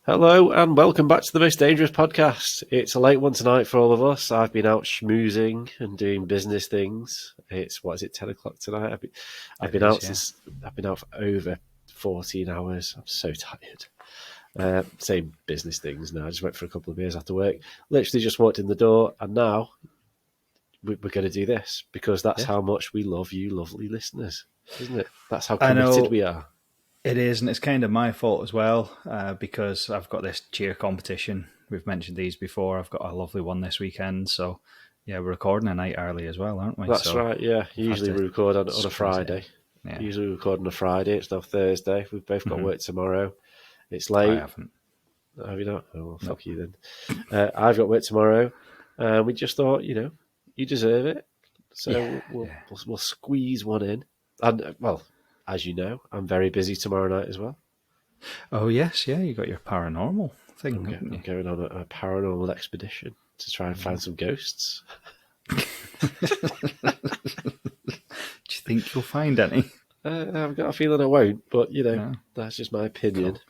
Hello and welcome back to the Most Dangerous Podcast. It's a late one tonight for all of us. I've been out schmoozing and doing business things. It's 10 o'clock tonight. I've been out for over 14 hours. I'm so tired. Same business things now. I just went for a couple of beers after work. Literally just walked in the door, and now we're going to do this because that's how much we love you, lovely listeners, isn't it? That's how committed we are. It is, and it's kind of my fault as well, because I've got this cheer competition. We've mentioned these before. I've got a lovely one this weekend, so yeah, we're recording a night early as well, aren't we? That's right, yeah. Usually we record on a Friday. Yeah. Usually we record on a Friday. It's now Thursday. We've both got work tomorrow. It's late. I haven't. Have you not? Oh, well, fuck you then. I've got work tomorrow. We just thought, you deserve it. So we'll squeeze one in. And, well, as you know, I'm very busy tomorrow night as well. Oh, yes, yeah, you got your paranormal thing. I'm going on a paranormal expedition to try and find some ghosts. Do you think you'll find any? I've got a feeling I won't, but, that's just my opinion. Cool.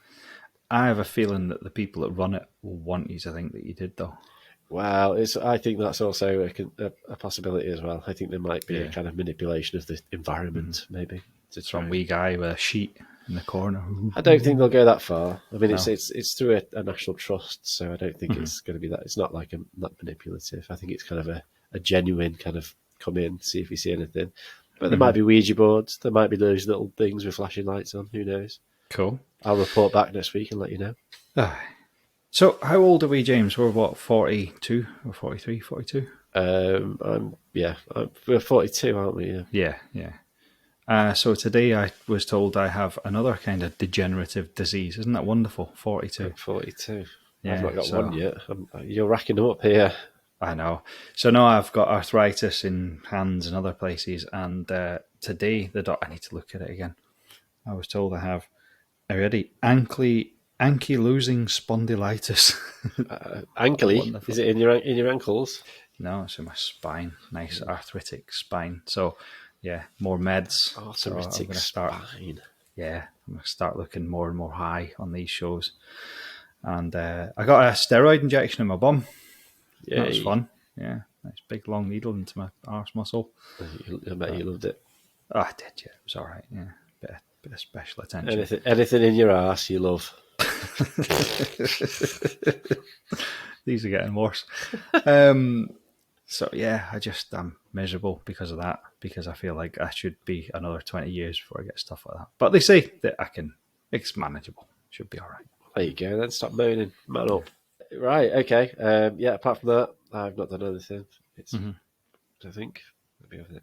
I have a feeling that the people that run it will want you to think that you did, though. Well, I think that's also a possibility as well. I think there might be a kind of manipulation of the environment, maybe. Some wee guy with a sheet in the corner. I don't think they'll go that far. I mean, it's through a national trust, so I don't think it's going to be that. It's not like not manipulative. I think it's kind of a genuine kind of come in, see if you see anything. But there might be Ouija boards. There might be those little things with flashing lights on. Who knows? Cool. I'll report back next week and let you know. So, how old are we, James? We're what, 42 or 43, 42? We're 42, aren't we? Yeah. So today I was told I have another kind of degenerative disease. Isn't that wonderful? 42. 42. Yeah, I've not got one yet. You're racking them up here. I know. So now I've got arthritis in hands and other places. And today, I need to look at it again. I was told I have already ankylosing spondylitis. Ankly? Is it in your ankles? No, it's in my spine. Nice arthritic spine. So, yeah, more meds. Arthritic spine. Yeah, I'm going to start looking more and more high on these shows. And I got a steroid injection in my bum. Yeah, that was fun. Yeah, nice big long needle into my arse muscle. I bet you loved it. Oh, I did, yeah. It was all right, yeah. Bit of special attention. Anything in your arse you love. These are getting worse. So, yeah, I'm miserable because of that, because I feel like I should be another 20 years before I get stuff like that. But they say that it's manageable. Should be all right. There you go, then. Stop moaning. Man up. Right, okay. Apart from that, I've not done anything. I think.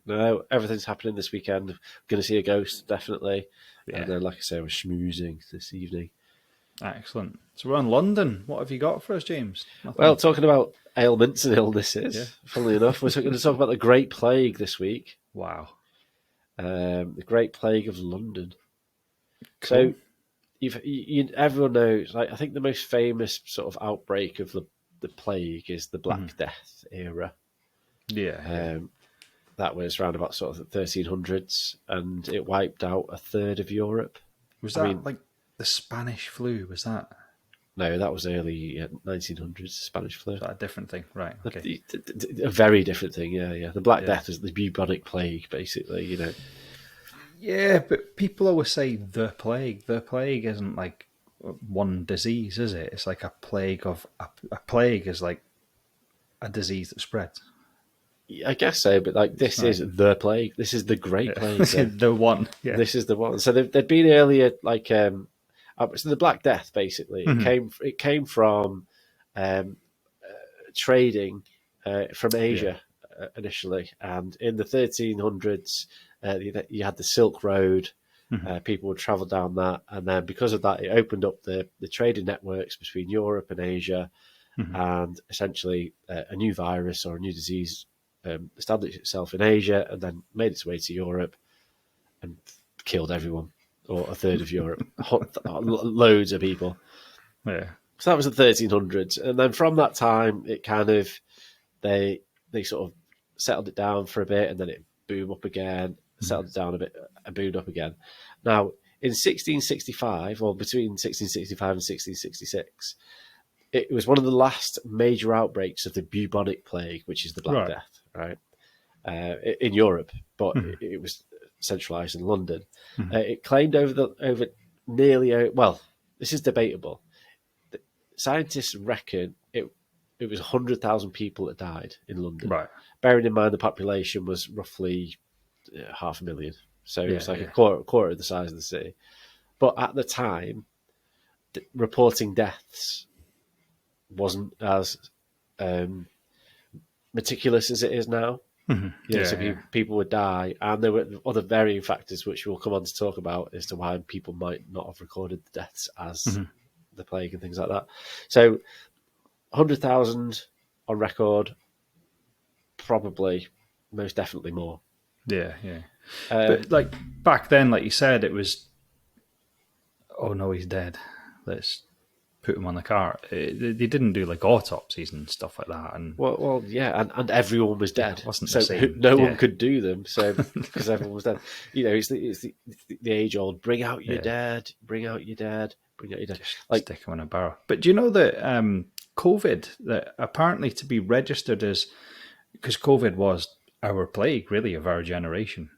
No, everything's happening this weekend. I'm going to see a ghost, definitely. Yeah. And then, like I say, we're schmoozing this evening. Excellent. So we're on London. What have you got for us, James? Nothing. Well, talking about ailments and illnesses, funnily enough, we're going to talk about the Great Plague this week. Wow. The Great Plague of London. Cool. So, everyone knows, like, I think the most famous sort of outbreak of the plague is the Black Death era. Yeah. That was around about sort of the 1300s, and it wiped out a third of Europe. Was that like the Spanish flu? Was that? No, that was early 1900s, Spanish flu. Is that a different thing? Right, okay. A very different thing, yeah. The Black Death is the bubonic plague, basically, Yeah, but people always say the plague. The plague isn't like one disease, is it? It's like a plague of... A plague is like a disease that spreads. I guess so, but like this is the plague. This is the Great Plague. The one. Yeah. This is the one. So there'd been earlier, like, so the Black Death, basically, it came from trading from Asia initially, and in the 1300s, you had the Silk Road. People would travel down that, and then because of that, it opened up the trading networks between Europe and Asia, and essentially a new virus or a new disease established itself in Asia and then made its way to Europe and killed everyone, or a third of Europe, loads of people. Yeah. So that was the 1300s, and then from that time, it kind of they sort of settled it down for a bit, and then it boomed up again, settled it down a bit, and boomed up again. Now in 1665, or between 1665 and 1666, it was one of the last major outbreaks of the bubonic plague, which is the Black Death, right? In Europe, but it was centralised in London. It claimed over nearly, well, this is debatable. Scientists reckon it was 100,000 people that died in London. Right. Bearing in mind the population was roughly 500,000, so it was like a quarter of the size of the city. But at the time, reporting deaths wasn't as meticulous as it is now. People would die, and there were other varying factors which we'll come on to talk about as to why people might not have recorded the deaths as the plague and things like that. So 100,000 on record, probably, most definitely more. But like back then, like you said, it was, oh no, he's dead, let's put him on the cart. They didn't do like autopsies and stuff like that. And well, and everyone was dead. It wasn't so the same. No one could do them. So because everyone was dead, it's the age old: bring out your dead, bring out your dead, bring out your dead. Just stick them in a barrel. But do you know that COVID, that apparently to be registered as, because COVID was our plague, really, of our generation,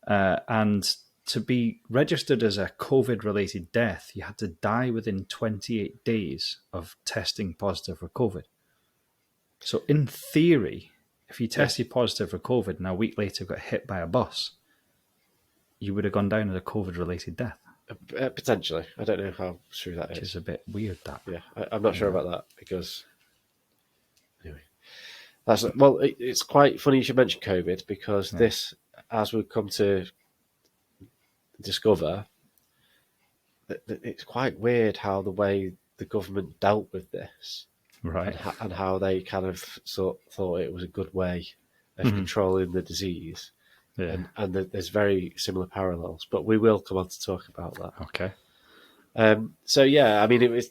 and to be registered as a COVID-related death, you had to die within 28 days of testing positive for COVID. So in theory, if you tested positive for COVID and a week later got hit by a bus, you would have gone down as a COVID-related death. Potentially. I don't know how true that is. Which is a bit weird, that. Yeah, I'm not sure about that, because... Anyway. It's quite funny you should mention COVID, because this, as we've come to discover, it's quite weird how the way the government dealt with this, right, and how they kind of thought it was a good way of controlling the disease, and there's very similar parallels. But we will come on to talk about that. Okay. So yeah, I mean,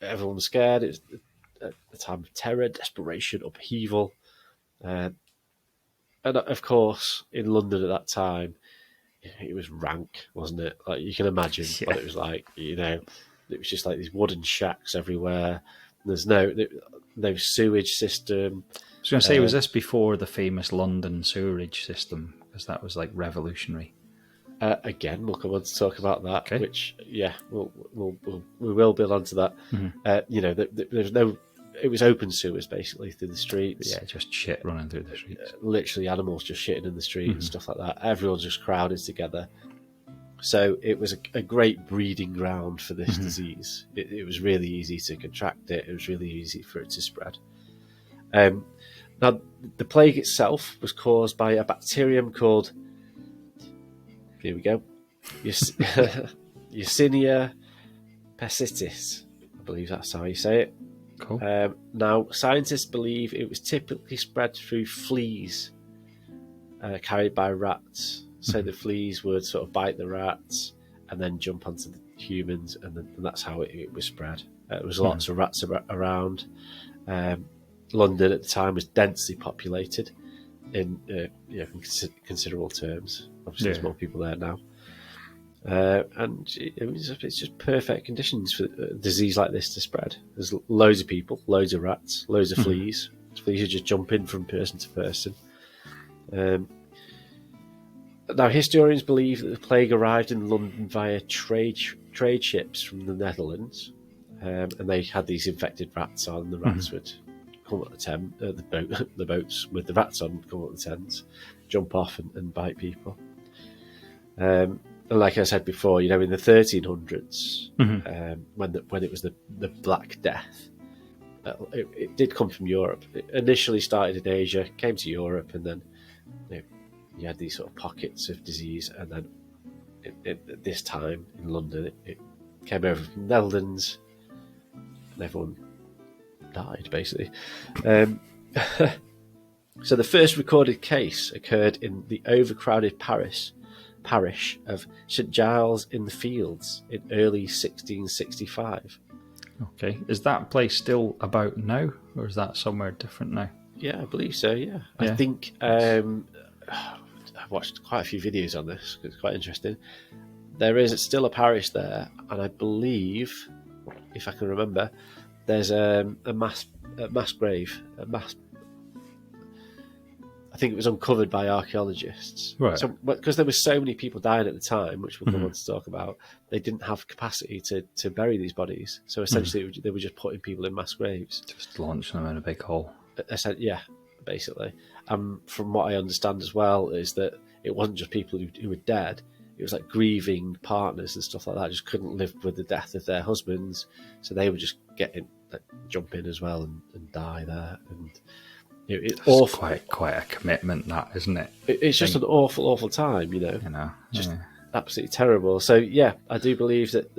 everyone was scared. It was a time of terror, desperation, upheaval, and of course, in London at that time, it was rank, wasn't it? Like, you can imagine what it was like. It was just like these wooden shacks everywhere. There's no sewage system. I was going to say, was this before the famous London sewerage system? Because that was like revolutionary. Again, we'll come on to talk about that. Okay. Which, we will build onto that. There's no. It was open sewers basically through the streets. Yeah, just shit running through the streets. Literally, animals just shitting in the street and stuff like that. Everyone's just crowded together. So it was a great breeding ground for this disease. It was really easy to contract it. It was really easy for it to spread. Now, the plague itself was caused by a bacterium called, here we go, Yersinia pestis. I believe that's how you say it. Cool. Now, scientists believe it was typically spread through fleas carried by rats. So the fleas would sort of bite the rats and then jump onto the humans, and that's how it was spread. There was lots of rats around. London at the time was densely populated in considerable terms. Obviously, there's more people there now. And it's just perfect conditions for a disease like this to spread. There's loads of people, loads of rats, loads of fleas. Fleas are just jumping from person to person. Now, historians believe that the plague arrived in London via trade ships from the Netherlands, and they had these infected rats on. The rats would come up the boats with the rats on, come up the Thames, jump off and bite people. And like I said before, in the 1300s, when it was the Black Death, it did come from Europe. It initially started in Asia, came to Europe, and then you had these sort of pockets of disease, and then at this time in London, it came over from the Netherlands, and everyone died, basically. So the first recorded case occurred in the overcrowded parish of St Giles in the Fields in early 1665. Okay. Is that place still about now, or is that somewhere different now? Yeah, I believe so, yeah. I think... I've watched quite a few videos on this. It's quite interesting. there is still a parish there, and I believe, if I can remember, there's a mass grave. I think it was uncovered by archaeologists. Right. So, because there were so many people dying at the time, which we'll come on to talk about, they didn't have capacity to bury these bodies. So essentially, they were just putting people in mass graves. Just launching them in a big hole. Yeah, basically. From what I understand as well, is that it wasn't just people who were dead. It was like grieving partners and stuff like that just couldn't live with the death of their husbands, so they would just jump in as well and die there. And it's awful. Quite a commitment, that, isn't it? It's just an awful time, just yeah. absolutely terrible. So yeah, I do believe that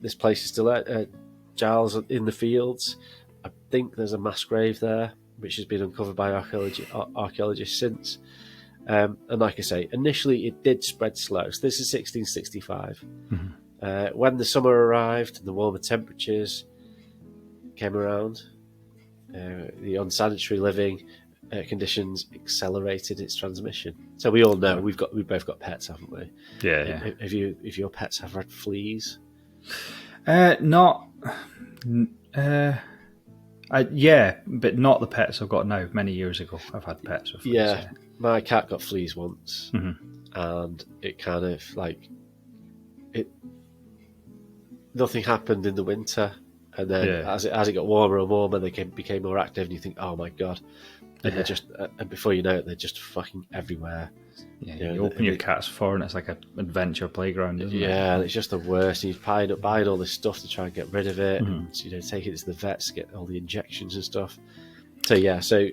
this place is still there. Giles in the fields. I think there's a mass grave there, which has been uncovered by archaeologists since. And like I say, initially it did spread slow. So this is 1665. When the summer arrived and the warmer temperatures came around, the unsanitary living conditions accelerated its transmission. So we all know we've both got pets, haven't we? Yeah. Have your pets have had fleas? Not. Yeah, but not the pets I've got now. Many years ago, I've had pets with fleas. Yeah, my cat got fleas once, and it kind of nothing happened in the winter. And then as it got warmer and warmer, they became more active, and you think, oh my god! And they're just, and before you know it, they're just fucking everywhere. Yeah, you open your cat's fur, and it's like an adventure playground, isn't it? Yeah, and it's just the worst. And you're buying all this stuff to try and get rid of it, and take it to the vets, get all the injections and stuff. So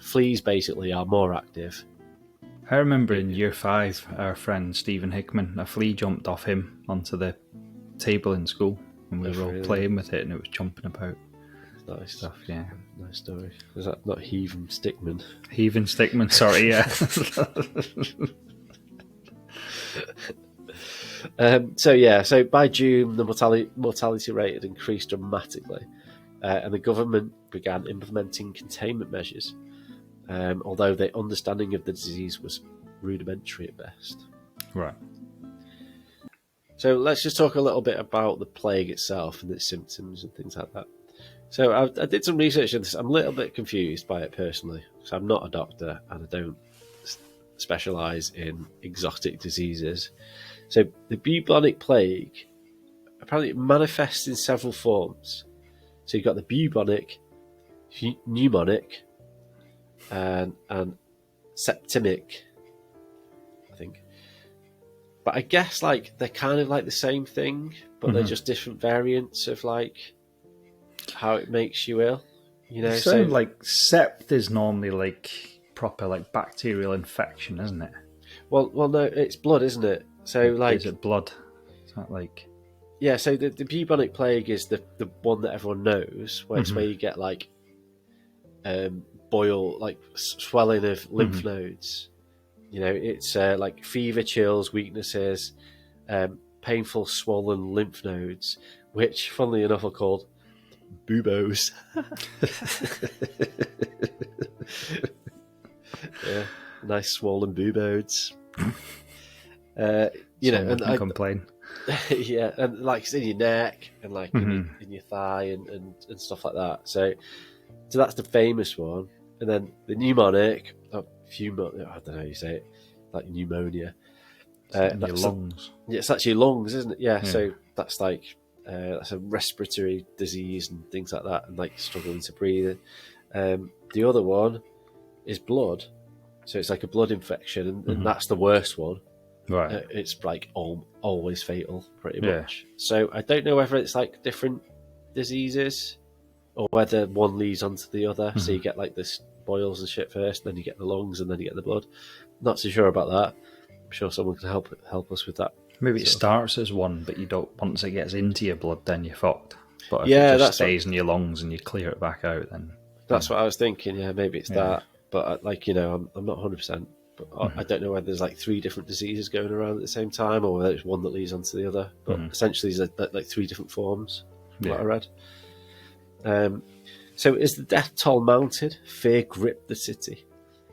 fleas basically are more active. I remember in year 5, our friend Stephen Hickman, a flea jumped off him onto the table in school. And we were all playing with it, and it was jumping about. Nice stuff, yeah. Nice story. Was that not Heaving Stickman? Heaving Stickman, sorry, yeah. So by June, the mortality rate had increased dramatically, and the government began implementing containment measures, although their understanding of the disease was rudimentary at best. Right. So let's just talk a little bit about the plague itself and its symptoms and things like that. So I did some research on this. I'm a little bit confused by it personally, because I'm not a doctor and I don't specialise in exotic diseases. So the bubonic plague apparently manifests in several forms. So you've got the bubonic, pneumonic, and septimic, I think. But I guess they're kind of like the same thing, but they're just different variants of how it makes you ill. It sounds like sept is normally proper bacterial infection, isn't it? Well, no, it's blood, isn't it? So is it blood? Is that Yeah, so the bubonic plague is the one that everyone knows, where it's where you get swelling of lymph nodes. It's fever, chills, weaknesses, painful swollen lymph nodes, which, funnily enough, are called buboes. Yeah, nice swollen buboes. and I complain. Yeah, and it's in your neck and in your thigh and stuff like that. So that's the famous one. And then the pneumonic, I don't know how you say it, like pneumonia. Your lungs. It's actually lungs, isn't it? Yeah. So that's that's a respiratory disease and things like that, and struggling to breathe. The other one is blood, so it's like a blood infection, and that's the worst one. Right. It's always fatal, pretty much. So I don't know whether it's different diseases or whether one leads onto the other. So you get the boils and shit first, then you get the lungs, and then you get the blood. Not too sure about that. I'm sure someone can help us with that. Maybe it starts as one, but you don't. Once it gets into your blood, then you're fucked. But if it just stays in your lungs and you clear it back out, then that's what I was thinking. Yeah, maybe it's that. But I'm not 100%. But I don't know whether there's 3 different diseases going around at the same time, or whether it's one that leads onto the other. But essentially, there's 3 different forms. What I read. So as the death toll mounted, fear gripped the city.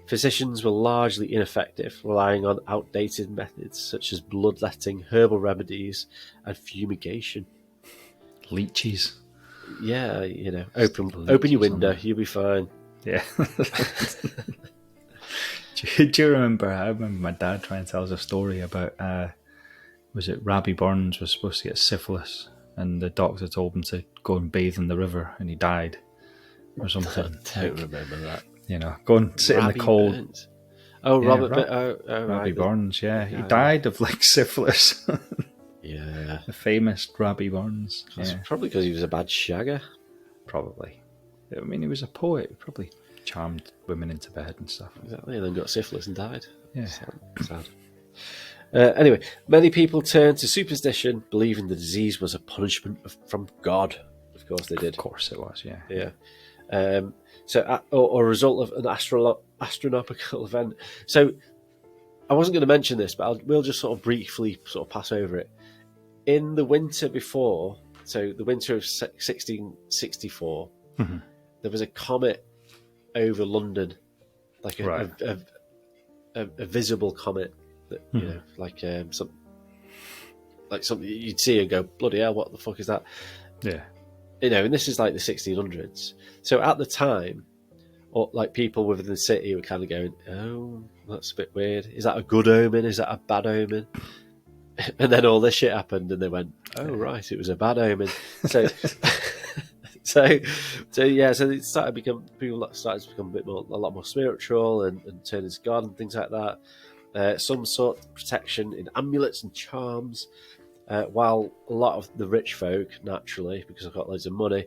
Physicians were largely ineffective, relying on outdated methods such as bloodletting, herbal remedies, and fumigation. Leeches. Yeah, open your window, you'll be fine. Yeah. do you remember? I remember my dad trying to tell us a story about, was it Robbie Burns was supposed to get syphilis, and the doctor told him to go and bathe in the river, and he died, or something. I don't remember that. Go and sit in the cold. Burns. Oh, Yeah, Robbie right, Burns, yeah. He died of syphilis. Yeah. The famous Robbie Burns. That's probably because he was a bad shagger. Probably. I mean, he was a poet. He probably charmed women into bed and stuff. Exactly, and then got syphilis and died. Yeah. Sad. Anyway, many people turned to superstition, believing the disease was a punishment from God. Of course they did. Of course it was, yeah. Yeah. Or a result of an astronomical event. So, I wasn't going to mention this, but we'll just sort of briefly pass over it. In the winter before, so the winter of 1664, there was a comet over London, like a visible comet that something you'd see and go, bloody hell, what the fuck is that? Yeah. And this is like the 1600s. So at the time, or like people within the city were kind of going, oh, that's a bit weird. Is that a good omen? Is that a bad omen? And then all this shit happened, and they went, oh, right, it was a bad omen. So, so it started people started to become a lot more spiritual and turn into God and things like that. Some sort of protection in amulets and charms, while a lot of the rich folk, naturally, because I've got loads of money,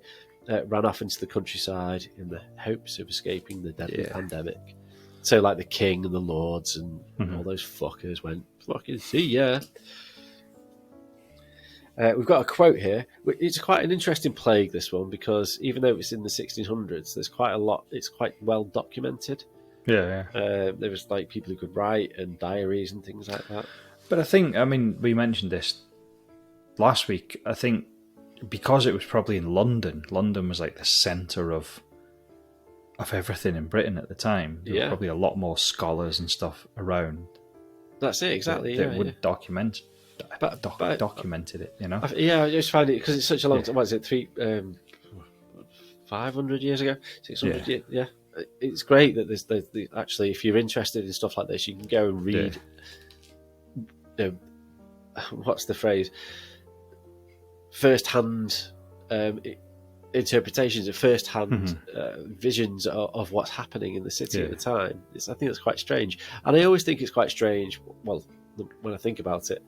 ran off into the countryside in the hopes of escaping the deadly pandemic. So, like the king and the lords and all those fuckers went, fucking see ya. We've got a quote here. It's quite an interesting plague, this one, because even though it's in the 1600s, there's quite a lot. It's quite well documented. Yeah. There was like people who could write and diaries and things like that. But I think, we mentioned this last week. I think because it was probably in London. London was like the centre of everything in Britain at the time. There were probably a lot more scholars and stuff around. That's it, exactly. That would documented it, I just find it because it's such a long time. What is it? 500 years ago, 600 years. Yeah, it's great that there's actually, if you're interested in stuff like this, you can go and read. What's the phrase? First-hand interpretations of first-hand visions of what's happening in the city at the time. I think that's quite strange, and I always think it's quite strange. Well, when I think about it,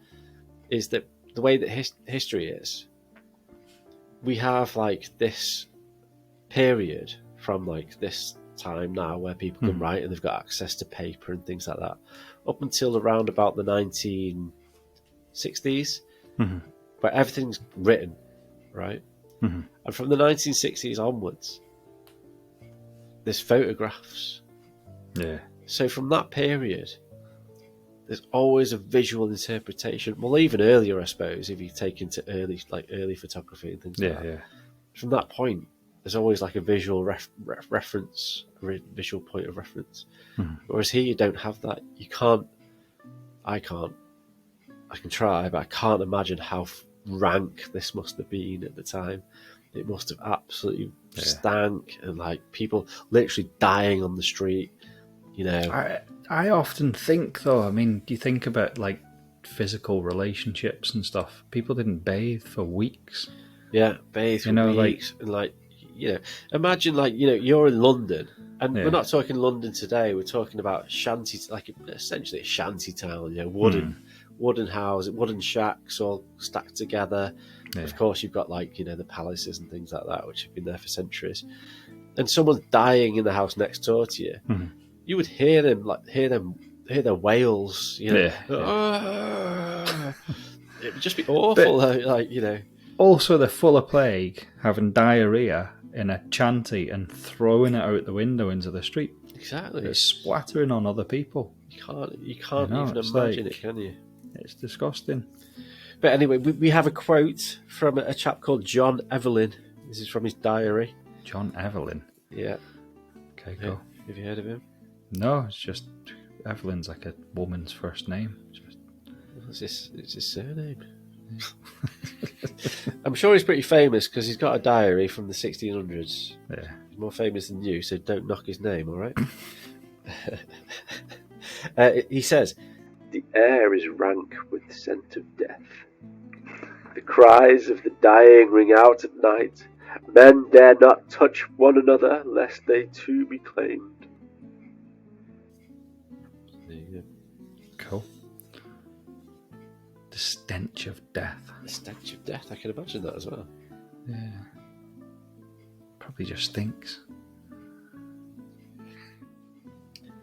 is that the way that history is, we have like this period from like this time now where people can write and they've got access to paper and things like that, up until around about the 1960s, where everything's written, right? And from the 1960s onwards, there's photographs. Yeah. So from that period, there's always a visual interpretation. Well, even earlier, I suppose, if you take into early photography and things like that. Yeah. From that point, there's always like a visual reference, a visual point of reference. Whereas here, you don't have that. You can't. I can't. I can try, but I can't imagine how rank this must have been at the time. It must have absolutely stank, and like people literally dying on the street. I often think, though, do you think about like physical relationships and stuff? People didn't bathe for weeks. Yeah, bathe for weeks. Imagine you're in London, and we're not talking London today. We're talking about shanty, essentially a shanty town. Wooden houses, wooden shacks, all stacked together. Yeah. Of course, you've got the palaces and things like that, which have been there for centuries. And someone's dying in the house next door to you. You would hear them, hear their wails. Ah! It would just be awful. But, also, they're full of plague, having diarrhea in a shanty and throwing it out the window into the street. Exactly, it's splattering on other people. You can't even imagine it, can you? It's disgusting. But anyway, we have a quote from a chap called John Evelyn. This is from his diary. John Evelyn? Yeah. Okay, cool. Have you heard of him? No, it's just Evelyn's like a woman's first name. It's his surname. I'm sure he's pretty famous because he's got a diary from the 1600s. Yeah. He's more famous than you, so don't knock his name, all right? He says, "The air is rank with the scent of death. The cries of the dying ring out at night. Men dare not touch one another, lest they too be claimed." There you go. Cool. The stench of death. The stench of death, I can imagine that as well. Yeah. Probably just stinks.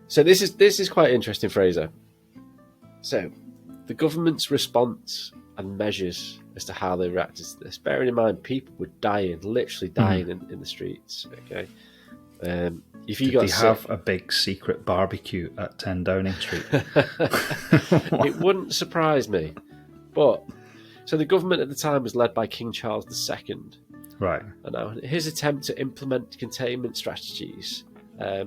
So this is quite interesting, Fraser. So, the government's response and measures as to how they reacted to this. Bearing in mind, people were dying, literally dying in the streets. Okay, if you Did they have a big secret barbecue at 10 Downing Street? It wouldn't surprise me. But so the government at the time was led by King Charles II. Right. And now his attempt to implement containment strategies, they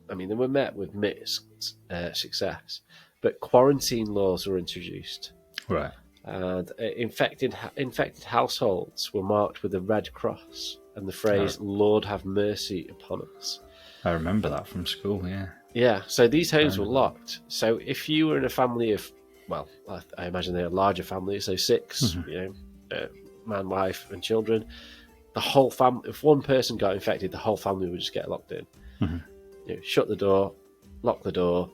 were met with mixed success. But quarantine laws were introduced. Right. And infected households were marked with a red cross and the phrase, "Lord have mercy upon us." I remember that from school, yeah. Yeah, so these homes were locked. So if you were in a family of, well, I imagine they are larger families, so 6, man, wife, and children, the whole family, if one person got infected, the whole family would just get locked in. Shut the door, lock the door,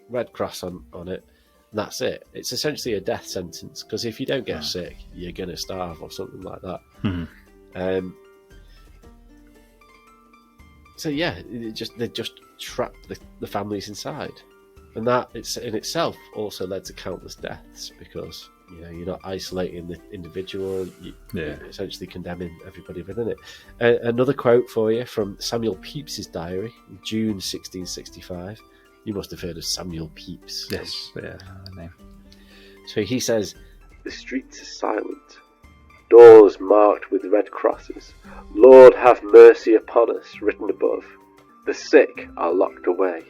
red cross on it, and that's it. It's essentially a death sentence, because if you don't get sick, you're going to starve or something like that. So yeah, they just trapped the families inside, and that in itself also led to countless deaths, because you're not isolating the individual, you're essentially condemning everybody within it. Another quote for you from Samuel Pepys's diary, June 1665. You must have heard of Samuel Pepys. Yes, yeah, the name. So he says, "The streets are silent, doors marked with red crosses. 'Lord have mercy upon us' written above. The sick are locked away.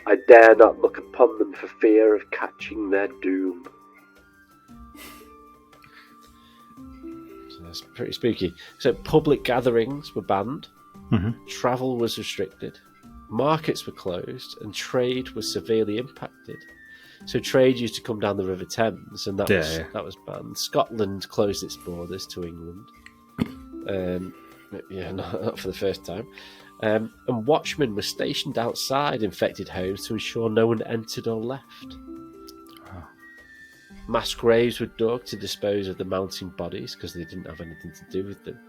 I dare not look upon them for fear of catching their doom." So that's pretty spooky. So public gatherings were banned, travel was restricted, markets were closed, and trade was severely impacted. So trade used to come down the River Thames, and that was banned. Scotland closed its borders to England. Not for the first time. And watchmen were stationed outside infected homes to ensure no one entered or left. Wow. Mass graves were dug to dispose of the mounting bodies, because they didn't have anything to do with them.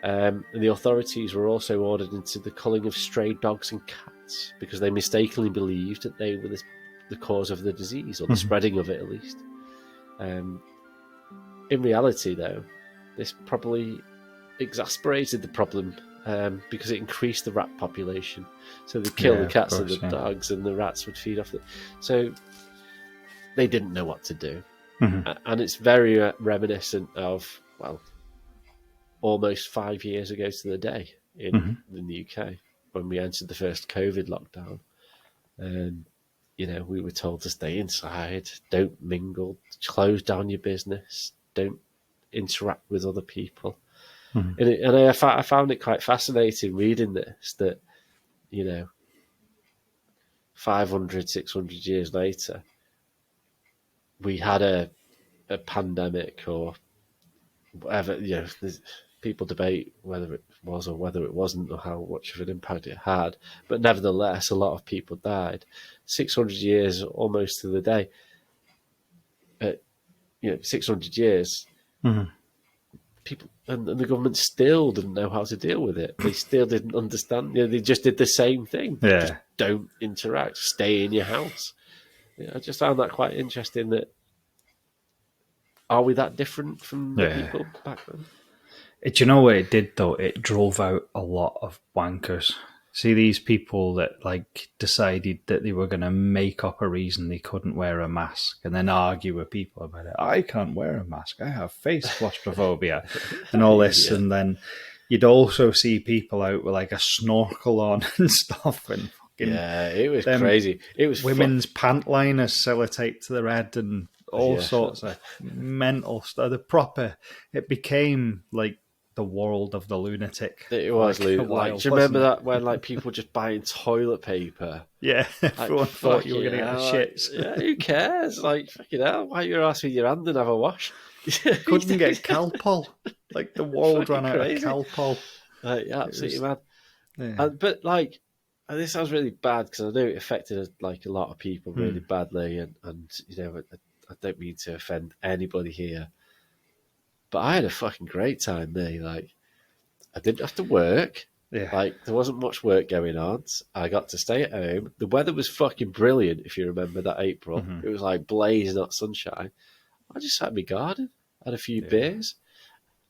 And the authorities were also ordered into the culling of stray dogs and cats, because they mistakenly believed that they were the cause of the disease, or the spreading of it at least. In reality, though, this probably exasperated the problem, because it increased the rat population. So they'd kill the cats and the dogs, and the rats would feed off it. So they didn't know what to do. And it's very reminiscent of, well, almost 5 years ago to the day in the UK, when we entered the first COVID lockdown. And we were told to stay inside, don't mingle, close down your business, don't interact with other people. And I found it quite fascinating reading this, that 500, 600 years later, we had a pandemic or whatever. People debate whether it was or whether it wasn't, or how much of an impact it had. But nevertheless, a lot of people died. 600 years, almost to the day. 600 years, people and the government still didn't know how to deal with it. They still didn't understand. They just did the same thing. Yeah. Just don't interact. Stay in your house. I just found that quite interesting. That are we that different from the people back then? Do you know what it did, though? It drove out a lot of wankers. See, these people that decided that they were going to make up a reason they couldn't wear a mask, and then argue with people about it. I can't wear a mask. I have face claustrophobia and all this. And then you'd also see people out with a snorkel on and stuff, and it was crazy. It was women's pant liners sellotaped to their head and all sorts of mental stuff. It became like the world of the lunatic. It was like, do you remember that when like people just buying toilet paper? Yeah, everyone thought you were going to get the shits. Yeah, who cares? Like, fucking hell, why your ass with your hand and have a wash? Couldn't get Calpol. Like the world ran out of Calpol. Absolutely mad. Yeah. But like, and this sounds really bad because I know it affected like a lot of people really badly, and you know, I don't mean to offend anybody here, but I had a fucking great time there. Like, I didn't have to work. Yeah. Like, there wasn't much work going on. I got to stay at home. The weather was fucking brilliant, if you remember that April. It was like blazing hot sunshine. I just sat in my garden, had a few beers.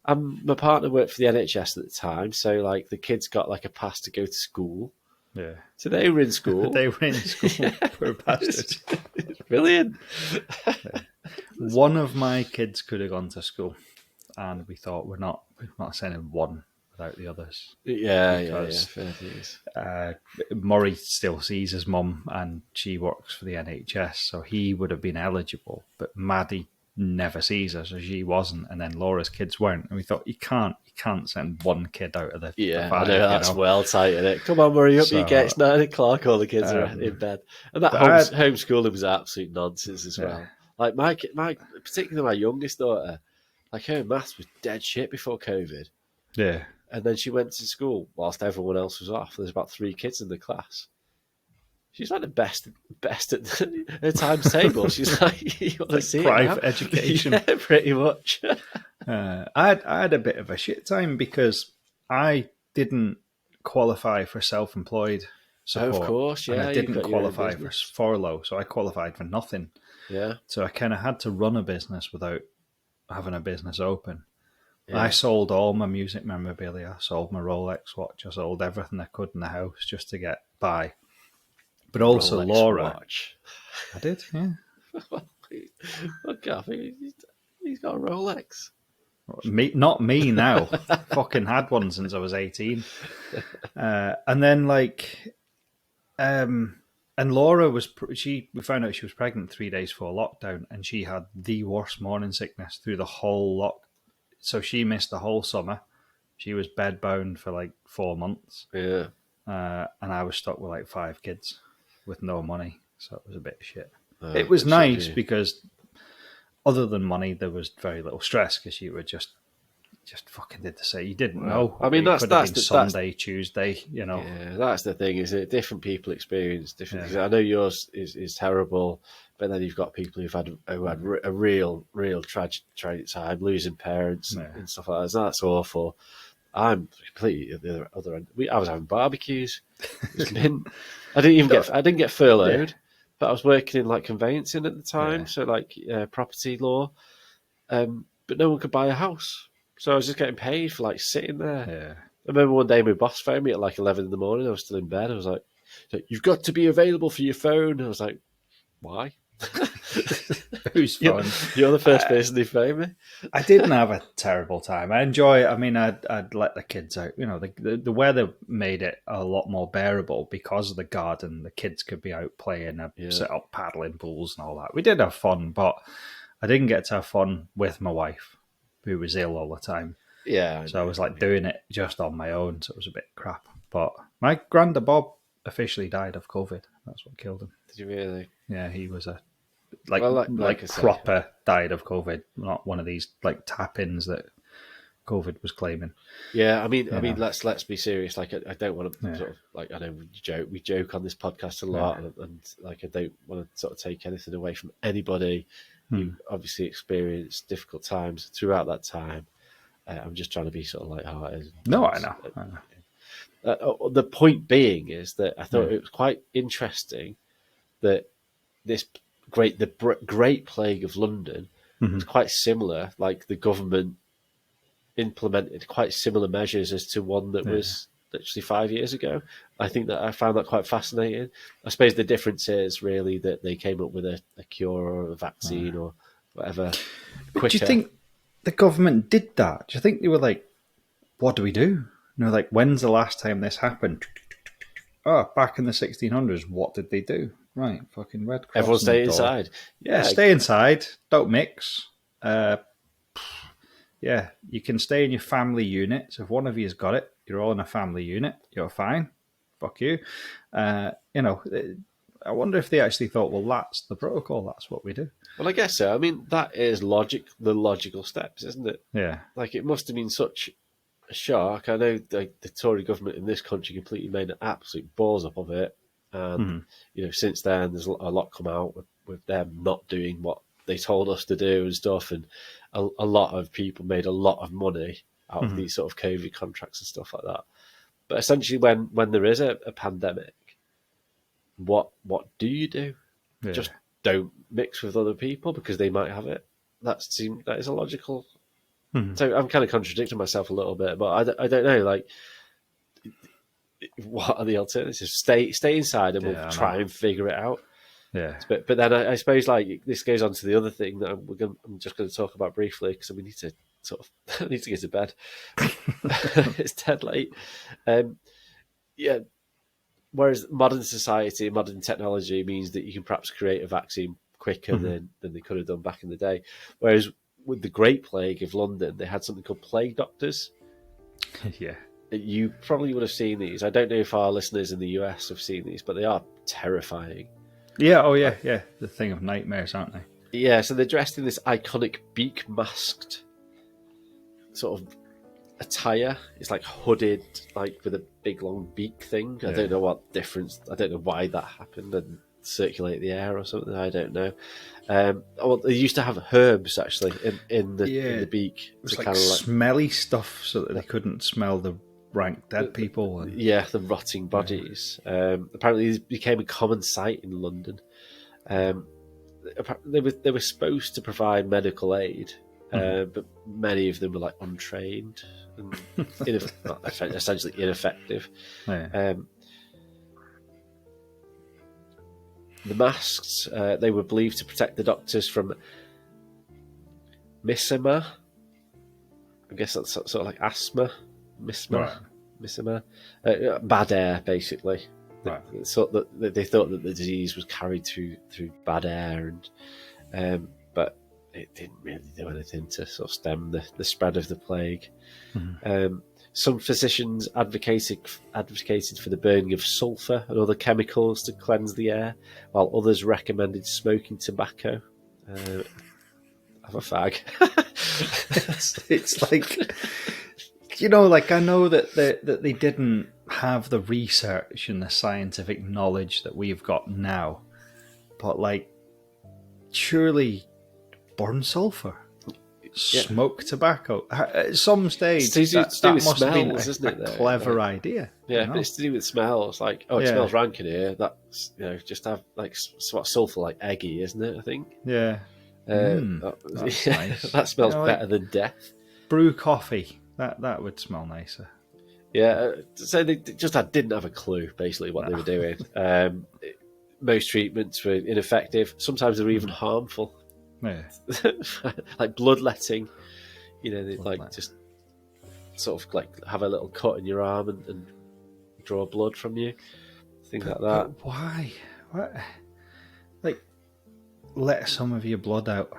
And my partner worked for the NHS at the time, so like the kids got like a pass to go to school. Yeah. So they were in school. Poor bastards. It's brilliant. One of my kids could have gone to school, and we thought we're not sending one without the others. Yeah. Murray still sees his mum, and she works for the NHS, so he would have been eligible. But Maddie never sees her, so she wasn't, and then Laura's kids weren't. And we thought you can't send one kid out of the five, I know that's well tight, isn't it? Come on, Murray, up you get. It's 9 o'clock. All the kids are in bed, and that homeschooling was absolute nonsense as well. Like my particularly my youngest daughter, like her maths was dead shit before COVID. Yeah. And then she went to school whilst everyone else was off. There's about 3 kids in the class. She's like the best at her times table. She's like, you want to see private education. Yeah, pretty much. I had a bit of a shit time because I didn't qualify for self-employed support. Of course, yeah. And I didn't qualify for furlough, so I qualified for nothing. Yeah. So I kind of had to run a business without having a business open. Yeah. I sold all my music memorabilia. I sold my Rolex watch. I sold everything I could in the house just to get by. But also Rolex Laura. Watch. I did, yeah. Look, he's got a Rolex. Not me now. Fucking had one since I was 18. And then and Laura we found out she was pregnant 3 days before lockdown, and she had the worst morning sickness through the whole so she missed the whole summer. She was bedbound for like 4 months. Yeah. And I was stuck with like 5 kids with no money. So it was a bit shit. It was nice because other than money, there was very little stress because you were just fucking did the same. You didn't know. I mean, that's Sunday, Tuesday, you know. Yeah, that's the thing, is it? Different people experience different. I know yours is terrible, but then you've got people who had a real tragic time, losing parents and stuff like that. So that's awful. I'm completely at the other end. I was having barbecues. I didn't get furloughed, but I was working in like conveyancing at the time, so like property law. But no one could buy a house. So I was just getting paid for like sitting there. Yeah. I remember one day my boss phoned me at like 11 in the morning. I was still in bed. I was like, "You've got to be available for your phone." I was like, "Why?" Whose phone? You're the first person who phoned me. I didn't have a terrible time. I'd let the kids out. You know, the weather made it a lot more bearable because of the garden. The kids could be out playing, set up paddling pools and all that. We did have fun, but I didn't get to have fun with my wife, who was ill all the time. Yeah. So I was like doing it just on my own, so it was a bit crap. But my granda Bob officially died of COVID. That's what killed him. Did you really? Yeah, he was proper died of COVID, not one of these like tap-ins that COVID was claiming. Yeah, I mean, let's be serious. Like, I don't want to sort of like, I know we joke on this podcast a lot, and like, I don't want to sort of take anything away from anybody who obviously experienced difficult times throughout that time. I'm just trying to be sort of lighthearted. No, I know. The point being is that I thought it was quite interesting that the Great Plague of London was quite similar. Like, the government implemented quite similar measures as to one that was literally 5 years ago. I think that I found that quite fascinating. I suppose the difference is really that they came up with a cure or a vaccine or whatever. But do you think the government did that? Do you think they were like, what do we do? You know, like, when's the last time this happened? Oh, back in the 1600s, what did they do? Right, fucking red cross Everyone on the stay door. inside. Yeah, Yeah, stay inside. Don't mix. Yeah, you can stay in your family unit. So if one of you's got it, you're all in a family unit. You're fine. Fuck you. I wonder if they actually thought, well, that's the protocol. That's what we do. well, I guess so. I mean, that is the logical steps, isn't it? Yeah. Like, it must have been such a shock. I know the Tory government in this country completely made an absolute balls up of it, and since then there's a lot come out with them not doing what they told us to do and stuff, and a lot of people made a lot of money out of these sort of COVID contracts and stuff like that. But essentially, when there is a pandemic, what do you do? Yeah. Just don't mix with other people because they might have it. That is a logical. So I'm kind of contradicting myself a little bit, but I don't know. Like, what are the alternatives? Stay inside, and we'll try and figure it out. Yeah. But then I suppose, like, this goes on to the other thing that I'm just going to talk about briefly, because we need to sort of I need to get to bed. It's dead late. Yeah. Whereas modern society, modern technology means that you can perhaps create a vaccine quicker than they could have done back in the day. Whereas with the Great Plague of London, they had something called plague doctors. Yeah. You probably would have seen these. I don't know if our listeners in the US have seen these, but they are terrifying. Yeah. Oh, yeah. Yeah. The thing of nightmares, aren't they? Yeah. So they're dressed in this iconic beak masked sort of attire. It's like hooded, like with a big long beak thing. I don't know what difference. I don't know why that happened and circulate the air or something. I don't know. Well, they used to have herbs actually in the beak. It was like smelly stuff, so that they couldn't smell the rank dead people. And... yeah, the rotting bodies. Apparently, it became a common sight in London. They were supposed to provide medical aid, but many of them were like untrained and essentially ineffective. Yeah. The masks, they were believed to protect the doctors from misema. I guess that's sort of like asthma, misema, bad air, basically. Right. So that they thought that the disease was carried through bad air, and but it didn't really do anything to sort of stem the spread of the plague. Some physicians advocated for the burning of sulphur and other chemicals to cleanse the air, while others recommended smoking tobacco. Have a fag. It's like, like, I know that they didn't have the research and the scientific knowledge that we've got now, but like, surely burn sulphur. Smoke tobacco at some stage. That must have been a clever idea. Yeah, but it's to do with smells. Like, it smells rank in here. That's just have like sort of sulphur, like eggy, isn't it? I think. Yeah. That's nice. That smells better than death. Brew coffee. That would smell nicer. Yeah. So they just didn't have a clue, basically, what they were doing. Most treatments were ineffective. Sometimes they were even harmful. Yeah. Like bloodletting, they'd like just sort of like have a little cut in your arm and draw blood from you, things like that. But why? What? Like, let some of your blood out.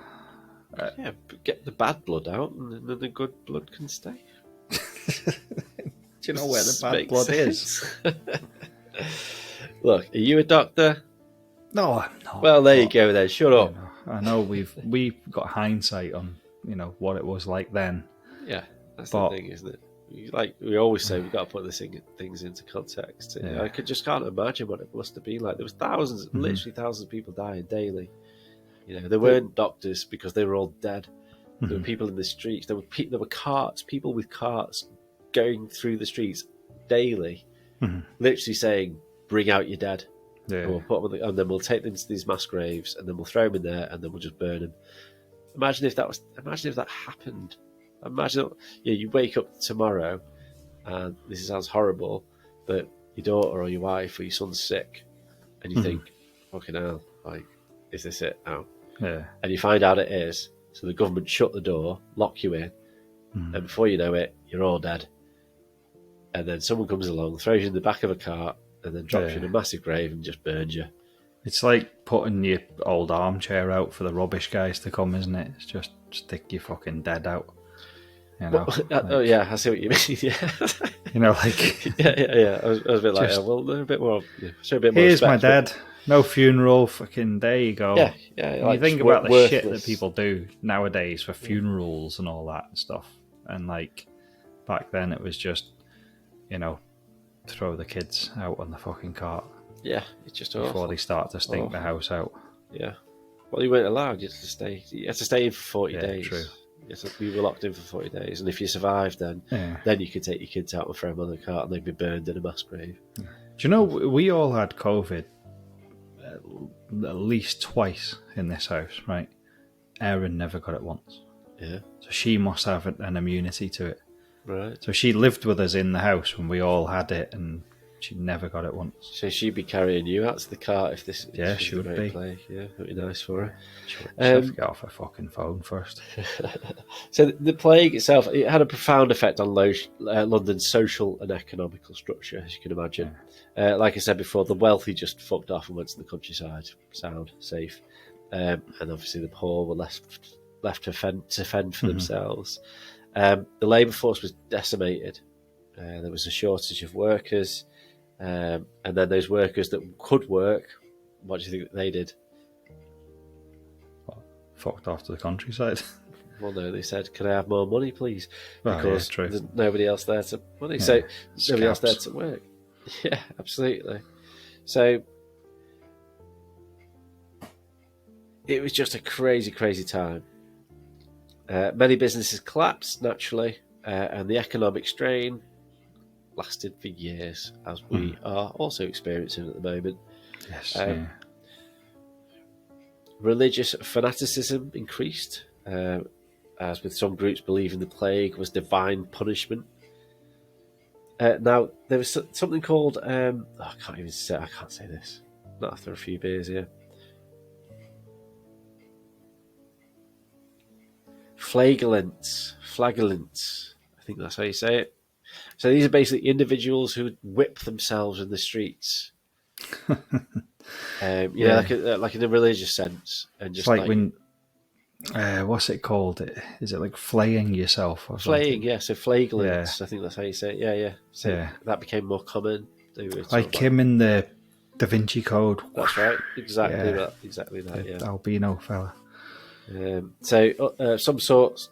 Get the bad blood out, and then the good blood can stay. Do you know where the bad blood is? Look, are you a doctor? No, I'm not. Well, there you go then. Shut up. I know we've got hindsight on what it was like then. Yeah, that's the thing, isn't it? Like we always say, we've got to put things into context. Yeah. I just can't imagine what it must have been like. There was literally thousands of people dying daily. There weren't doctors because they were all dead. There were people in the streets. There were carts, people with carts going through the streets daily, literally saying, "Bring out your dead." Yeah. And we'll put them and then we'll take them to these mass graves, and then we'll throw them in there, and then we'll just burn them. Imagine if that happened. Imagine, you wake up tomorrow, and this sounds horrible, but your daughter or your wife or your son's sick, and you think, "Fucking hell, like, is this it now?" Yeah. And you find out it is. So the government shut the door, lock you in, and before you know it, you're all dead. And then someone comes along, throws you in the back of a cart, and then drops you in a massive grave and just burns you. It's like putting your old armchair out for the rubbish guys to come, isn't it? It's just stick your fucking dead out. You know? Oh yeah, I see what you mean. Yeah, you know, like yeah. I was a bit like, well, they're a bit more. Show a bit more. Here's respect, my dad. No funeral. Fucking there you go. Yeah. And like, you think about the shit that people do nowadays for funerals and all that stuff, and like back then it was just, throw the kids out on the fucking cart. Yeah, it's just before awful. They start to stink the house out. Yeah. Well, you weren't allowed. You had to stay. You had to stay in for 40 days. True. We were locked in for 40 days, and if you survived, then you could take your kids out and throw them on the cart, and they'd be burned in a mass grave. Do you know we all had COVID at least twice in this house, right? Erin never got it once. Yeah. So she must have an immunity to it. Right. So she lived with us in the house when we all had it, and she never got it once. So she'd be carrying you out to the cart if this. Yeah, she would be. Plague. Yeah, it would be nice for her. She'd have to get off her fucking phone first. So the plague itself, it had a profound effect on London's social and economical structure, as you can imagine. Yeah. Like I said before, the wealthy just fucked off and went to the countryside, sound, safe, and obviously the poor were left to fend for themselves. The labour force was decimated. There was a shortage of workers. And then those workers that could work, what do you think they did? Well, fucked off to the countryside. Well, no, they said, "Can I have more money, please?" Because there's nobody else there to money, so nobody else there to work. Yeah, absolutely. So it was just a crazy, crazy time. Many businesses collapsed naturally, and the economic strain lasted for years, as we are also experiencing at the moment. Yes. Religious fanaticism increased, as with some groups believing the plague was divine punishment. Now, there was something called I can't say this, not after a few beers here. Flagellants, I think that's how you say it. So these are basically individuals who whip themselves in the streets. Like in a religious sense, and just like when what's it called? Is it like flaying yourself? Or flaying, something? yeah. So flagellants, I think that's how you say it. Yeah. So that became more common. Like him in the Da Vinci Code. That's right. Exactly that. Yeah. Albino fella. Some sought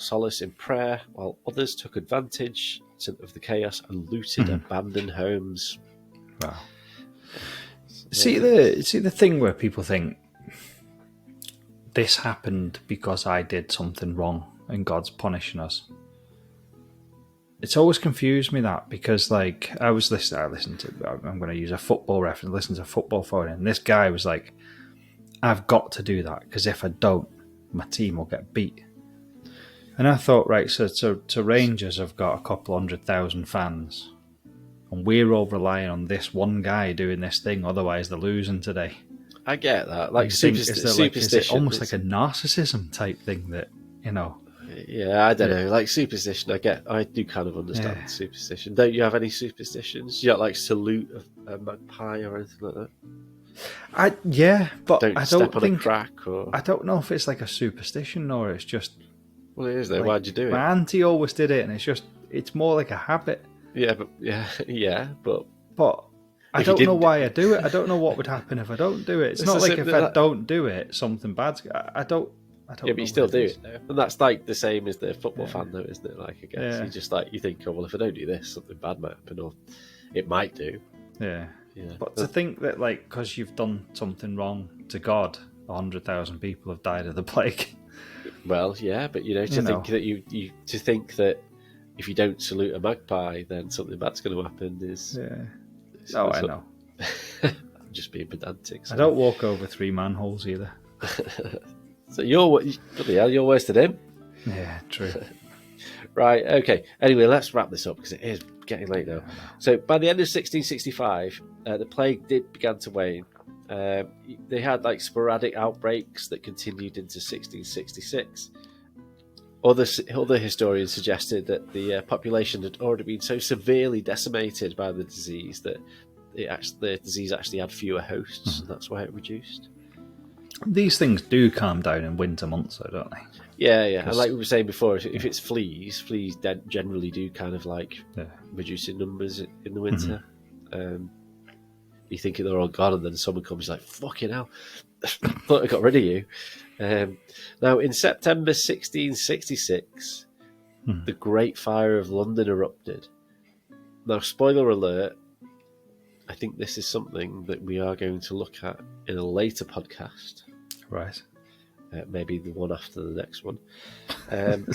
solace in prayer, while others took advantage of the chaos and looted abandoned homes. Wow. See the thing where people think this happened because I did something wrong and God's punishing us. It's always confused me that, because like I listened to, I'm going to use a football reference, listen to football phone, and this guy was like, I've got to do that because if I don't, my team will get beat. And I thought, right, so Rangers have got a couple 100,000 fans, and we're all relying on this one guy doing this thing, otherwise they're losing today. I get that. Like superstition. Is it almost like a narcissism type thing that, Yeah, I don't know. Like superstition, I do kind of understand superstition. Don't you have any superstitions? You don't like salute a magpie or anything like that? But don't I step don't on think a crack, or I don't know if it's like a superstition or it's just. Well, it is though. Like, why'd you do it? My auntie always did it, and it's more like a habit. Yeah, but I don't know why I do it. I don't know what would happen if I don't do it. It's not like if I don't do it, something bad's. I don't. Yeah, but you still do it though, and that's like the same as the football fan, though, isn't it? Like, I guess you just you think, oh well, if I don't do this, something bad might happen, or it might do. Yeah. But to think that, like, because you've done something wrong to God, 100,000 people have died of the plague. Well, yeah, but to think that if you don't salute a magpie, then something bad's going to happen is. Yeah. I know. I'm just being pedantic. So. I don't walk over 3 manholes either. So you're worse than him. Yeah, true. Right, okay. Anyway, let's wrap this up because it is getting late now. So by the end of 1665, the plague began to wane. They had like sporadic outbreaks that continued into 1666. Other historians suggested that the population had already been so severely decimated by the disease that the disease actually had fewer hosts, and that's why it reduced. These things do calm down in winter months, though, don't they? Yeah. And like we were saying before, if it's fleas generally do kind of like reduce in numbers in the winter. You think they're all gone, and then someone comes like, fucking hell, thought I got rid of you. Now, in September 1666, the Great Fire of London erupted. Now, spoiler alert, I think this is something that we are going to look at in a later podcast. Right. Maybe the one after the next one. And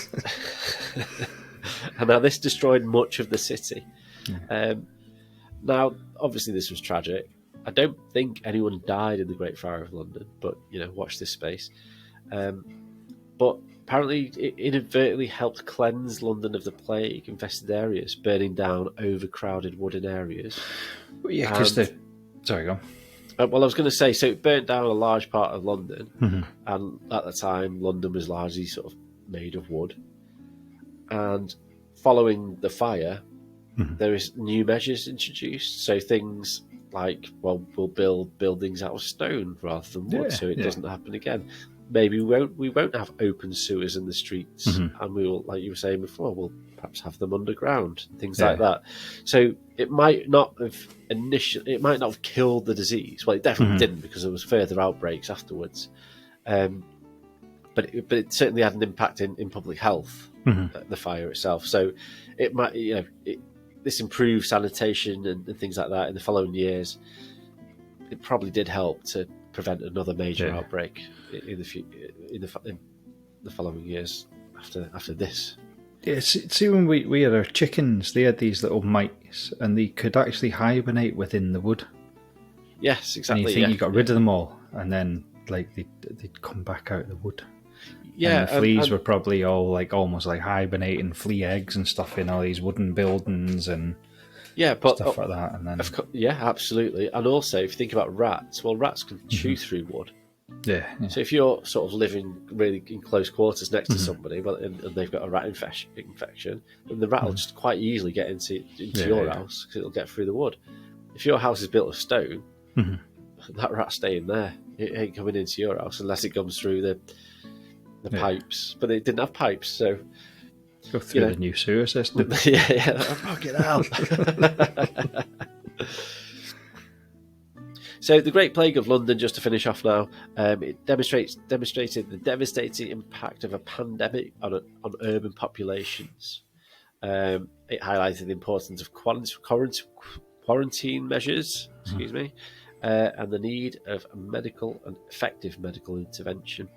now this destroyed much of the city. Now, obviously this was tragic. I don't think anyone died in the Great Fire of London, but, watch this space. But apparently it inadvertently helped cleanse London of the plague-infested areas, burning down overcrowded wooden areas. Well, yeah, because Sorry, go on. Well, I was going to say, so it burnt down a large part of London, and at the time, London was largely sort of made of wood. And following the fire, there is new measures introduced. So things like, well, we'll build buildings out of stone rather than wood, so it doesn't happen again. Maybe we won't have open sewers in the streets, and we will, like you were saying before, we'll perhaps have them underground, things like that. So it might not have killed the disease. Well, it definitely didn't, because there was further outbreaks afterwards. But it certainly had an impact in public health, the fire itself. So it might, this improved sanitation and things like that in the following years. It probably did help to prevent another major outbreak in the following years after this. Yeah, see when we had our chickens, they had these little mites, and they could actually hibernate within the wood. Yes, exactly. And you think you got rid of them all, and then like they'd come back out of the wood. Yeah, and the fleas were probably all like almost like hibernating flea eggs and stuff in all these wooden buildings and stuff like that. And then absolutely. And also, if you think about rats, well, rats can chew through wood. Yeah. So if you're sort of living really in close quarters next to somebody, and they've got a rat infection, then the rat will just quite easily get into your house, because it'll get through the wood. If your house is built of stone, that rat's staying there. It ain't coming into your house unless it comes through the pipes. But it didn't have pipes, so go through the new sewer system. Fucking hell. So the Great Plague of London, just to finish off now, it demonstrated the devastating impact of a pandemic on urban populations. It highlighted the importance of quarantine measures, and the need of effective medical intervention,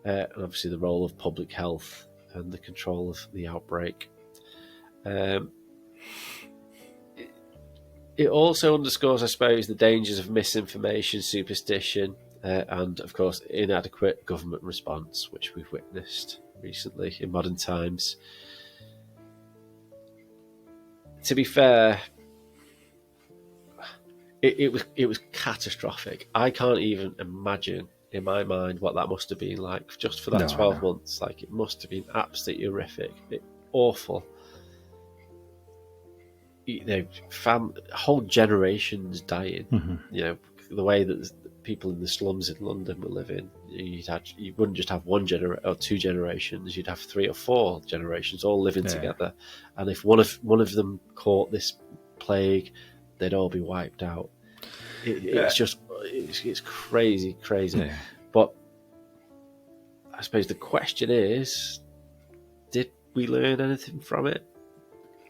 and obviously the role of public health and the control of the outbreak. It also underscores, I suppose, the dangers of misinformation, superstition, and, of course, inadequate government response, which we've witnessed recently in modern times. To be fair, it was catastrophic. I can't even imagine in my mind what that must have been like just for that 12 months. Like, it must have been absolutely horrific, awful. Whole generations dying. The way that people in the slums in London were living, you wouldn't just have one or two generations. You'd have 3 or 4 generations all living together. And if one of them caught this plague, they'd all be wiped out. It's crazy. Yeah. But I suppose the question is, did we learn anything from it?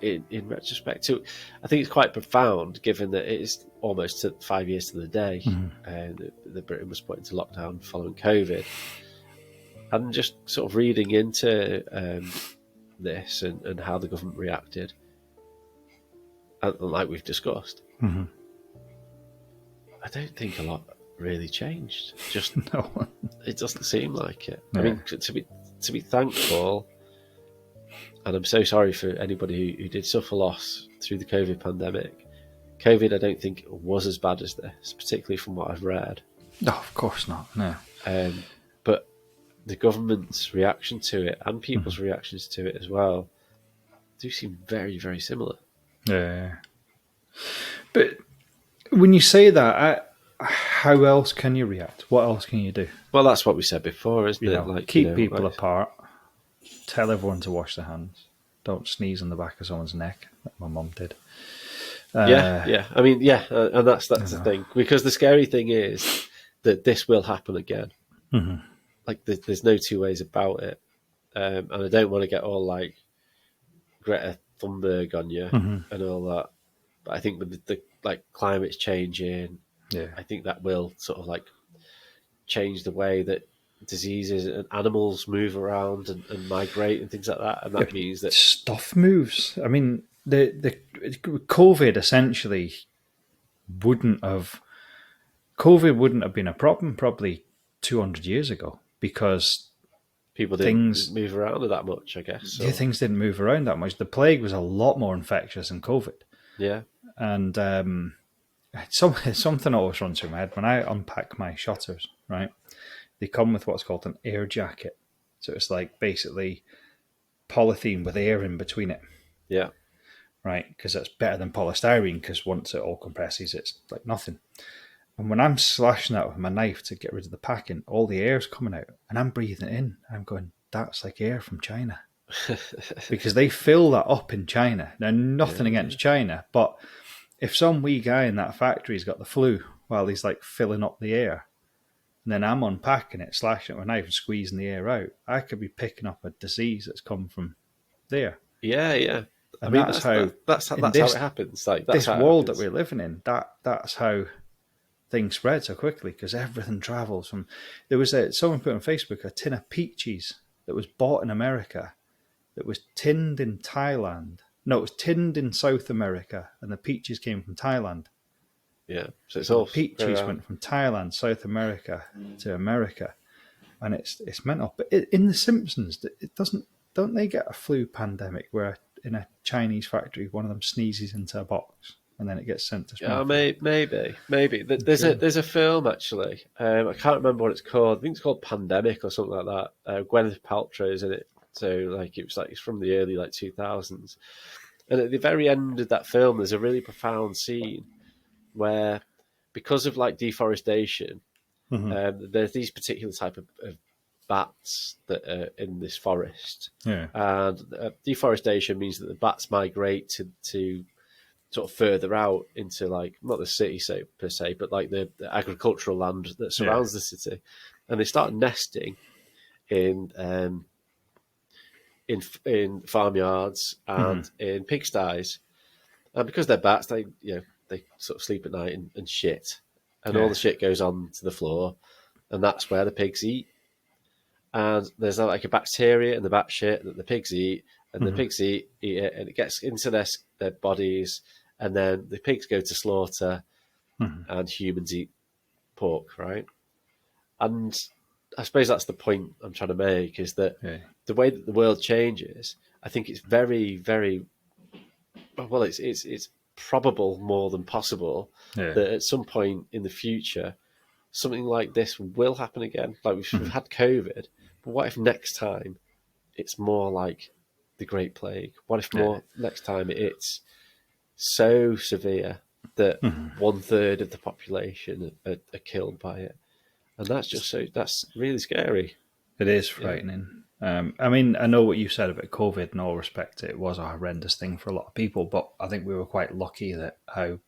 In retrospect, so I think it's quite profound, given that it is almost 5 years to the day, and the Britain was put into lockdown following COVID, and just sort of reading into this and how the government reacted, and like we've discussed, I don't think a lot really changed. Just no, it doesn't seem like it. I mean, to be thankful. And I'm so sorry for anybody who did suffer loss through the COVID pandemic. COVID, I don't think, was as bad as this, particularly from what I've read. No, of course not, no. But the government's reaction to it and people's reactions to it as well do seem very, very similar. Yeah. But when you say that, how else can you react? What else can you do? Well, that's what we said before, isn't it? Like, keep people apart. Tell everyone to wash their hands. Don't sneeze on the back of someone's neck, like my mum did. Yeah. I mean, and that's the thing. Because the scary thing is that this will happen again. Mm-hmm. Like, there's no two ways about it. And I don't want to get all like Greta Thunberg on you and all that. But I think with the like climate's changing, I think that will sort of like change the way that diseases and animals move around and migrate and things like that. And that means that stuff moves. I mean, the COVID essentially wouldn't have been a problem probably 200 years ago because people didn't move around that much, I guess. So. Yeah, things didn't move around that much. The plague was a lot more infectious than COVID. Yeah. And something always runs through my head when I unpack my shutters, right? They come with what's called an air jacket. So it's like basically polythene with air in between it. Yeah. Right? Because that's better than polystyrene because once it all compresses, it's like nothing. And when I'm slashing that with my knife to get rid of the packing, all the air's coming out and I'm breathing it in. I'm going, that's like air from China. Because they fill that up in China. Now, nothing against China, but if some wee guy in that factory's got the flu while he's like filling up the air, and then I'm unpacking it, slashing it with a knife and squeezing the air out, I could be picking up a disease that's come from there. Yeah. And I mean, that's how it happens. Like this world that we're living in, that's how things spread so quickly because everything travels from. There was someone put on Facebook a tin of peaches that was bought in America that was tinned in Thailand. No, it was tinned in South America, and the peaches came from Thailand. Yeah, so it's all peaches went from Thailand, South America to America, and it's mental. But in The Simpsons, it doesn't. Don't they get a flu pandemic where in a Chinese factory one of them sneezes into a box and then it gets sent to Smithfield? Yeah, maybe. There's a film actually. I can't remember what it's called. I think it's called Pandemic or something like that. Gwyneth Paltrow's in it. So like it's from the early 2000s, and at the very end of that film, there's a really profound scene where, because of like deforestation, there's these particular type of bats that are in this forest, and deforestation means that the bats migrate to sort of further out into like not the city per se, but like the agricultural land that surrounds the city, and they start nesting in farmyards and in pigsties, and because they're bats, they sort of sleep at night and shit, and all the shit goes on to the floor, and that's where the pigs eat. And there's like a bacteria in the bat shit that the pigs eat, and the pigs eat it, and it gets into their bodies, and then the pigs go to slaughter, and humans eat pork, right? And I suppose that's the point I'm trying to make, is that the way that the world changes, I think it's very, very well. It's probable more than possible that at some point in the future, something like this will happen again. Like we've had COVID, but what if next time it's more like the Great Plague? What if next time it's so severe that 1/3 of the population are killed by it? And that's really scary. It is frightening. I mean, I know what you said about COVID. In all respect, it was a horrendous thing for a lot of people, but I think we were quite lucky that how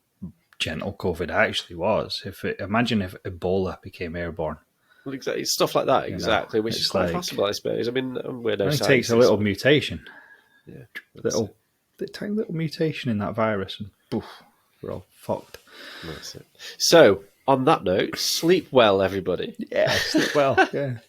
gentle COVID actually was. Imagine if Ebola became airborne. Well, exactly, stuff like that, exactly, which is quite possible, I suppose. I mean, we're no scientists. It takes a little mutation. Yeah. Tiny little mutation in that virus, and poof, we're all fucked. That's it. So, on that note, sleep well, everybody. Yeah, sleep well. Yeah.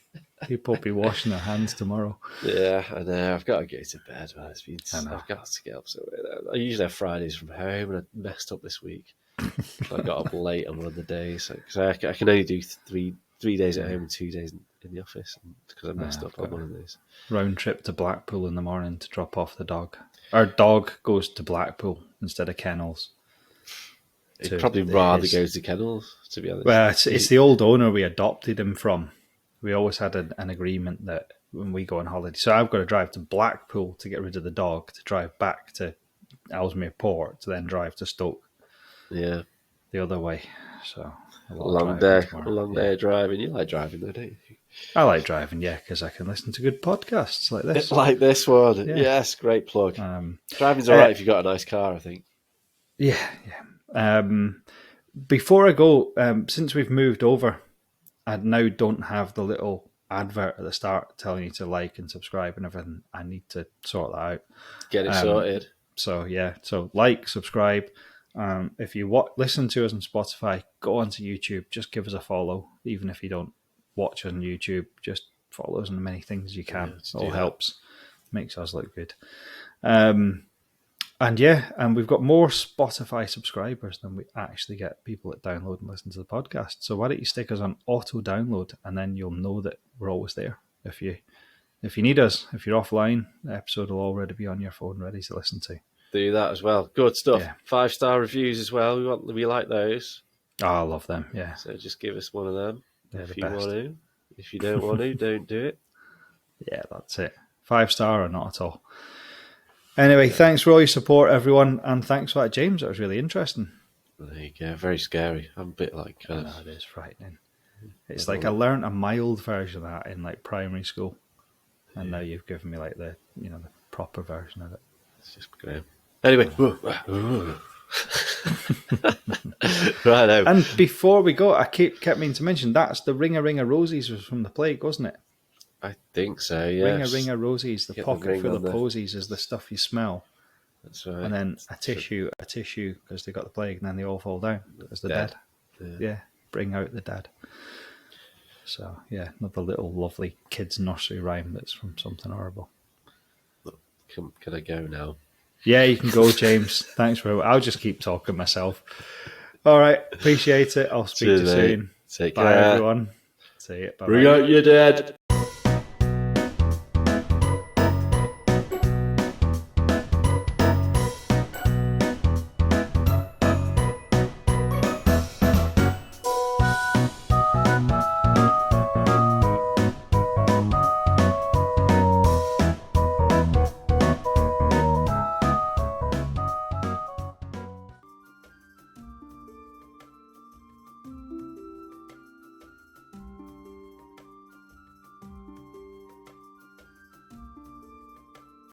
People will be washing their hands tomorrow. Yeah, I know. I've got to go to bed. I've got to get up. So I usually have Fridays from home, and I messed up this week. I got up late on one of the days because I can only do three days at home and 2 days in the office because I messed up on one of these. Round trip to Blackpool in the morning to drop off the dog. Our dog goes to Blackpool instead of kennels. He'd probably rather go to kennels, to be honest. Well, it's the old owner we adopted him from, we always had an agreement that when we go on holiday, so I've got to drive to Blackpool to get rid of the dog, to drive back to Ellesmere Port, to then drive to Stoke. Yeah. The other way. So a long day of driving. You like driving though, don't you? I like driving, yeah, because I can listen to good podcasts like this. Like this one. Yeah. Yes, great plug. Driving's all right if you've got a nice car, I think. Yeah. Before I go, since we've moved over, I now don't have the little advert at the start telling you to like and subscribe and everything. I need to sort that out. Get it sorted. So like, subscribe. If you listen to us on Spotify, go onto YouTube, just give us a follow. Even if you don't watch on YouTube, just follow us on as many things you can. It all helps. Makes us look good. And we've got more Spotify subscribers than we actually get people that download and listen to the podcast. So why don't you stick us on auto download, and then you'll know that we're always there. If you need us, if you're offline, the episode will already be on your phone, ready to listen to. Do that as well. Good stuff. Yeah. 5-star reviews as well. We like those. Oh, I love them. Yeah. So just give us one of them. They're if the you best. want to. If you don't want to, don't do it. Yeah, that's it. 5-star or not at all. Anyway, thanks for all your support, everyone, and thanks for that, James. That was really interesting. There you go. Very scary. I'm a bit like... I know, it is frightening. It's like I learned a mild version of that in like primary school, and now you've given me like the proper version of it. It's just great. Anyway. Right now. And before we go, I kept meaning to mention, that's the Ring a Rosies was from the plague, wasn't it? I think so, yeah. Ring a Rosies, the pocket full of posies is the stuff you smell. That's right. And then a tissue, because they got the plague, and then they all fall down as the dead. Yeah, bring out the dead. So, yeah, another little lovely kids' nursery rhyme that's from something horrible. Can I go now? Yeah, you can go, James. Thanks I'll just keep talking myself. All right, appreciate it. I'll speak to you soon. Take care. Bye, everyone. See you. Bring out your dead.